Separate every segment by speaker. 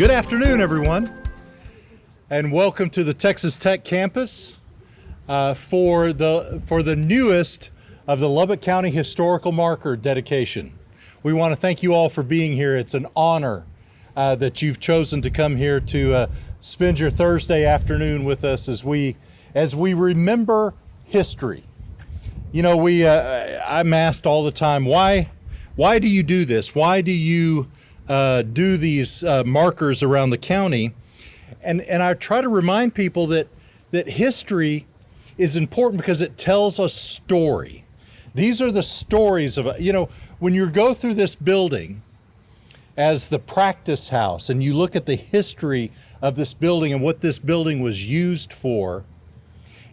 Speaker 1: Good afternoon, everyone, and welcome to the Texas Tech campus for the newest of the Lubbock County Historical Marker dedication. We want to thank you all for being here. It's an honor that you've chosen to come here to spend your Thursday afternoon with us as we remember history. You know, I'm asked all the time, why do you do this? Why do you do these markers around the county? And I try to remind people that history is important because it tells a story. These are the stories of, you know, when you go through this building as the practice house and you look at the history of this building and what this building was used for,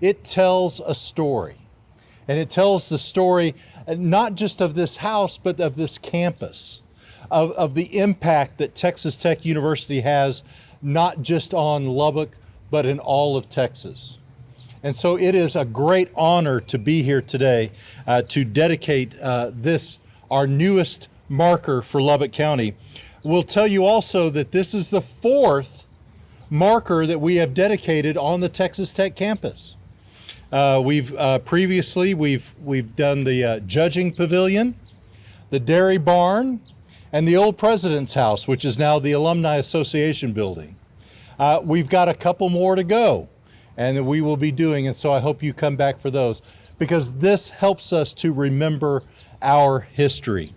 Speaker 1: it tells a story. And it tells the story not just of this house, but of this campus, of the impact that Texas Tech University has, not just on Lubbock, but in all of Texas. And so it is a great honor to be here today to dedicate this, our newest marker for Lubbock County. We'll tell you also that this is the fourth marker that we have dedicated on the Texas Tech campus. We've previously done the judging pavilion, the dairy barn, and the old president's house, which is now the Alumni Association building. We've got a couple more to go, and that we will be doing, and so I hope you come back for those, because this helps us to remember our history.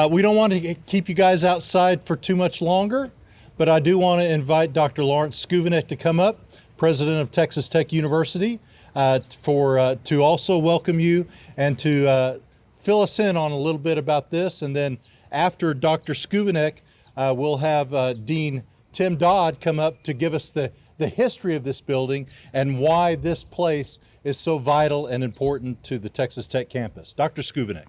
Speaker 1: We don't want to keep you guys outside for too much longer, but I do want to invite Dr. Lawrence Skuvenek to come up, President of Texas Tech University, to also welcome you and to fill us in on a little bit about this. And then after Dr. Skuvenek, we'll have Dean Tim Dodd come up to give us the history of this building and why this place is so vital and important to the Texas Tech campus. Dr. Skuvenek.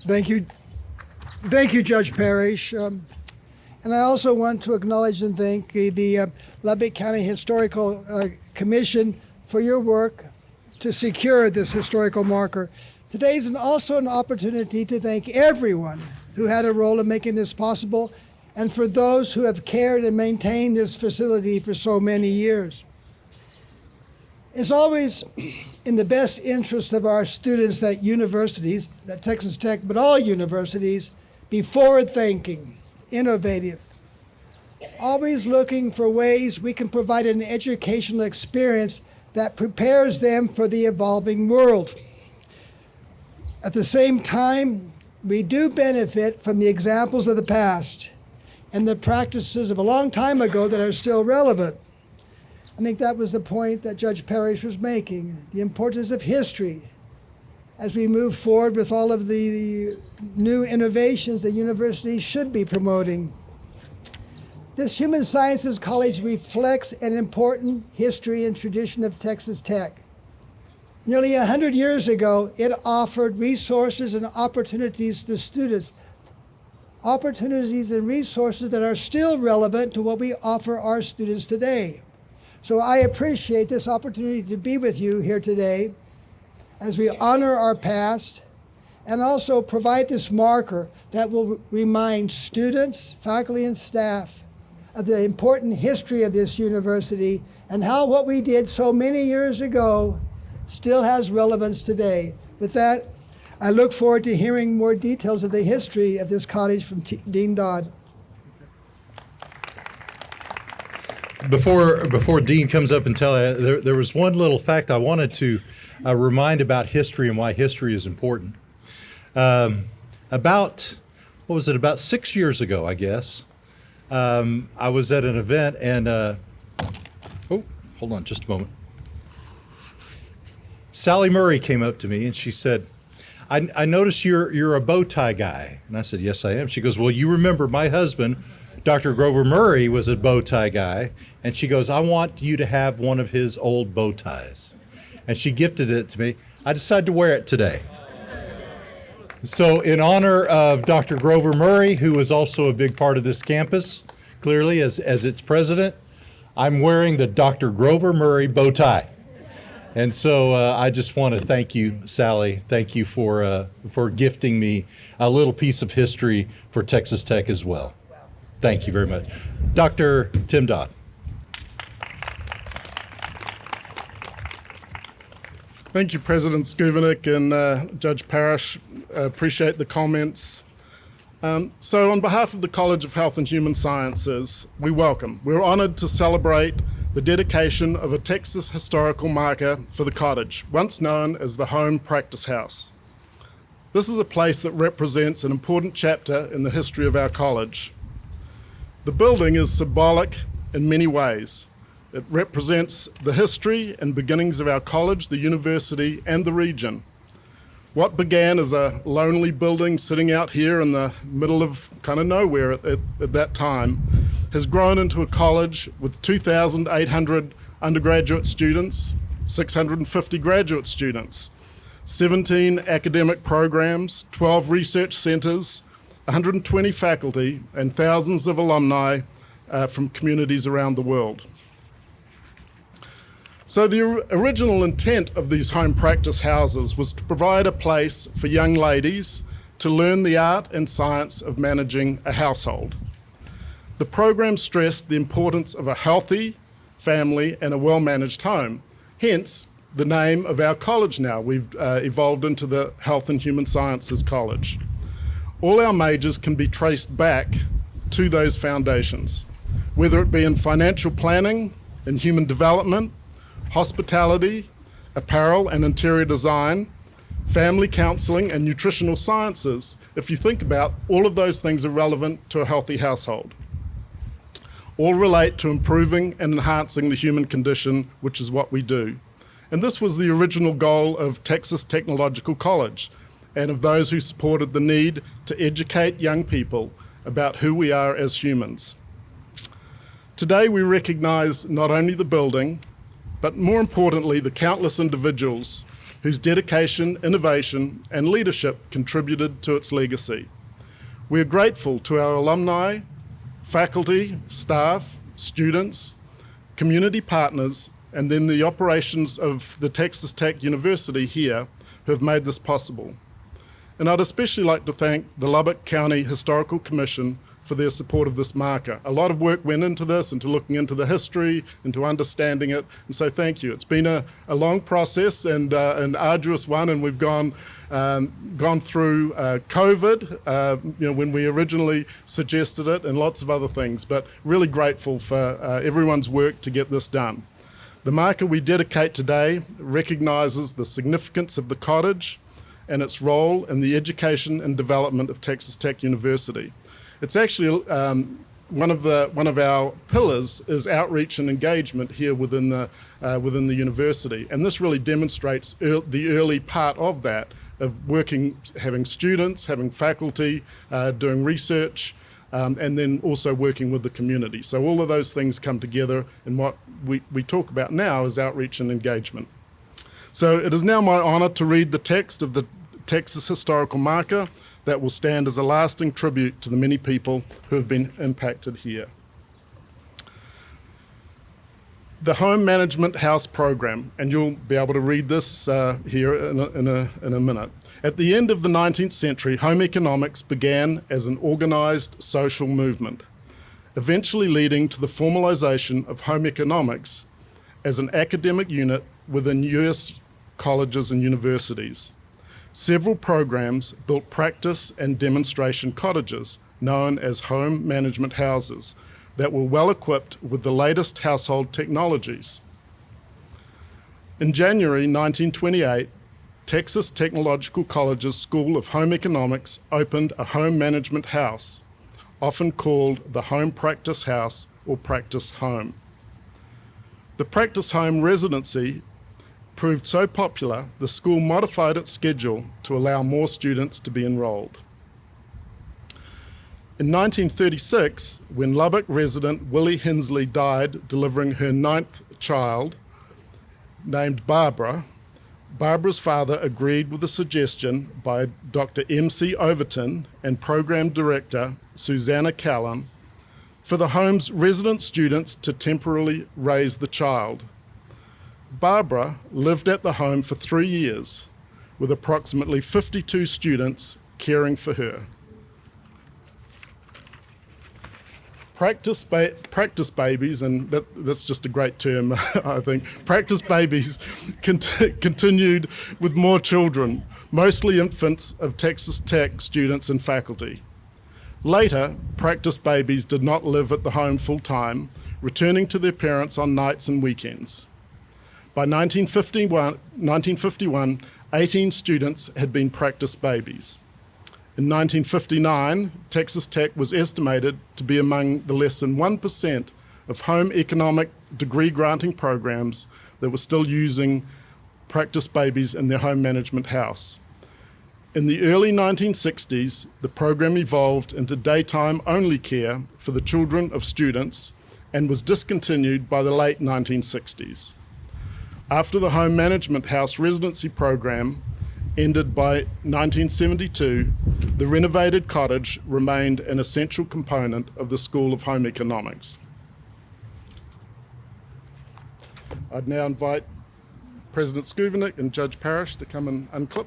Speaker 2: Thank you, Judge Parrish. And I also want to acknowledge and thank the Lubbock County Historical Commission for your work to secure this historical marker. Today is also an opportunity to thank everyone who had a role in making this possible, and for those who have cared and maintained this facility for so many years. It's always in the best interest of our students at universities, at Texas Tech, but all universities, be forward-thinking, innovative, always looking for ways we can provide an educational experience that prepares them for the evolving world. At the same time, we do benefit from the examples of the past and the practices of a long time ago that are still relevant. I think that was the point that Judge Parrish was making, the importance of history as we move forward with all of the new innovations that universities should be promoting. This Human Sciences College reflects an important history and tradition of Texas Tech. Nearly 100 years ago, it offered resources and opportunities to students, opportunities and resources that are still relevant to what we offer our students today. So I appreciate this opportunity to be with you here today as we honor our past and also provide this marker that will remind students, faculty, and staff of the important history of this university and how what we did so many years ago still has relevance today. With that, I look forward to hearing more details of the history of this cottage from Dean Dodd.
Speaker 1: Before Dean comes up and there was one little fact I wanted to remind about history and why history is important. About 6 years ago, I guess, I was at an event and, hold on just a moment. Sally Murray came up to me and she said, I noticed you're a bow tie guy. And I said, yes, I am. She goes, well, you remember my husband, Dr. Grover Murray, was a bow tie guy. And she goes, I want you to have one of his old bow ties. And she gifted it to me. I decided to wear it today. So in honor of Dr. Grover Murray, who is also a big part of this campus, clearly as its president, I'm wearing the Dr. Grover Murray bow tie. And so I just want to thank you, Sally. Thank you for gifting me a little piece of history for Texas Tech as well. Thank you very much. Dr. Tim Dodd.
Speaker 3: Thank you, President Skuvanik and Judge Parrish. Appreciate the comments. So on behalf of the College of Health and Human Sciences, we're honored to celebrate the dedication of a Texas historical marker for the Cottage, once known as the Home Practice House. This is a place that represents an important chapter in the history of our college. The building is symbolic in many ways. It represents the history and beginnings of our college, the university, and the region. What began as a lonely building sitting out here in the middle of kind of nowhere at that time has grown into a college with 2,800 undergraduate students, 650 graduate students, 17 academic programs, 12 research centers, 120 faculty, and thousands of alumni from communities around the world. So the original intent of these home practice houses was to provide a place for young ladies to learn the art and science of managing a household. The program stressed the importance of a healthy family and a well-managed home, hence the name of our college now. We've evolved into the Health and Human Sciences College. All our majors can be traced back to those foundations, whether it be in financial planning, in human development, hospitality, apparel and interior design, family counseling, and nutritional sciences. If you think about, all of those things are relevant to a healthy household. All relate to improving and enhancing the human condition, which is what we do. And this was the original goal of Texas Technological College and of those who supported the need to educate young people about who we are as humans. Today we recognize not only the building, but more importantly, the countless individuals whose dedication, innovation, and leadership contributed to its legacy. We are grateful to our alumni, faculty, staff, students, community partners, and then the operations of the Texas Tech University here who have made this possible. And I'd especially like to thank the Lubbock County Historical Commission for their support of this marker. A lot of work went into this, into looking into the history, into understanding it, and so thank you. It's been a long process and an arduous one, and we've gone through COVID, when we originally suggested it, and lots of other things, but really grateful for everyone's work to get this done. The marker we dedicate today recognizes the significance of the Cottage and its role in the education and development of Texas Tech University. It's actually one of our pillars is outreach and engagement here within the university, and this really demonstrates the early part of that, of working, having students, having faculty, doing research, and then also working with the community. So all of those things come together, and what we talk about now is outreach and engagement. So it is now my honor to read the text of the Texas Historical Marker that will stand as a lasting tribute to the many people who have been impacted here. The Home Management House Program, and you'll be able to read this here in a minute. At the end of the 19th century, home economics began as an organized social movement, eventually leading to the formalization of home economics as an academic unit within U.S. colleges and universities. Several programs built practice and demonstration cottages, known as home management houses, that were well equipped with the latest household technologies. In January 1928, Texas Technological College's School of Home Economics opened a home management house, often called the Home Practice House or Practice Home. The Practice Home residency proved so popular, the school modified its schedule to allow more students to be enrolled. In 1936, when Lubbock resident Willie Hensley died delivering her 9th child, named Barbara, Barbara's father agreed with a suggestion by Dr. M.C. Overton and program director Susanna Callan for the home's resident students to temporarily raise the child. Barbara lived at the home for 3 years, with approximately 52 students caring for her. Practice babies, and that's just a great term, I think. Practice babies continued with more children, mostly infants of Texas Tech students and faculty. Later, practice babies did not live at the home full-time, returning to their parents on nights and weekends. By 1951, 18 students had been practice babies. In 1959, Texas Tech was estimated to be among the less than 1% of home economic degree granting programs that were still using practice babies in their home management house. In the early 1960s, the program evolved into daytime-only care for the children of students and was discontinued by the late 1960s. After the home management house residency program ended by 1972, the renovated cottage remained an essential component of the School of Home Economics. I'd now invite President Skubinik and Judge Parrish to come and unclip.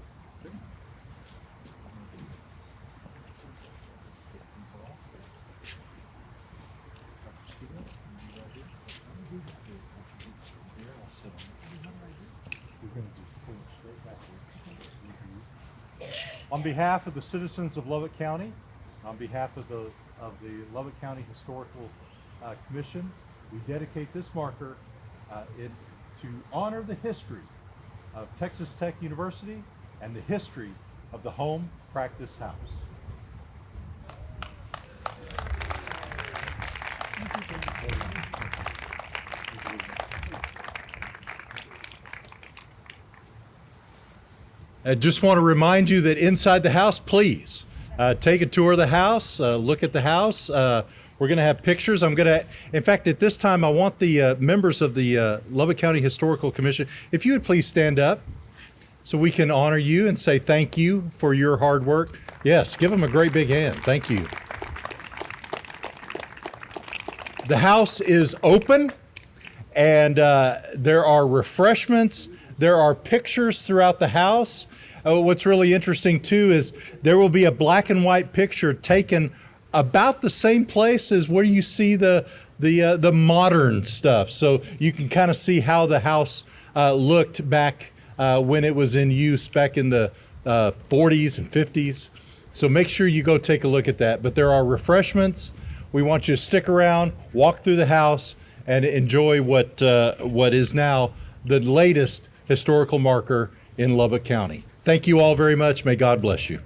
Speaker 1: On behalf of the citizens of Lubbock County, on behalf of the Lubbock County Historical Commission, we dedicate this marker to honor the history of Texas Tech University and the history of the Home Practice House. I just want to remind you that inside the house, please take a tour of the house, look at the house. We're going to have pictures. In fact, at this time, I want the members of the Lubbock County Historical Commission, if you would please stand up so we can honor you and say thank you for your hard work. Yes, give them a great big hand. Thank you. The house is open, and there are refreshments. There are pictures throughout the house. What's really interesting too is there will be a black and white picture taken about the same place as where you see the modern stuff. So you can kind of see how the house looked back when it was in use back in the 40s and 50s. So make sure you go take a look at that. But there are refreshments. We want you to stick around, walk through the house, and enjoy what is now the latest historical marker in Lubbock County. Thank you all very much. May God bless you.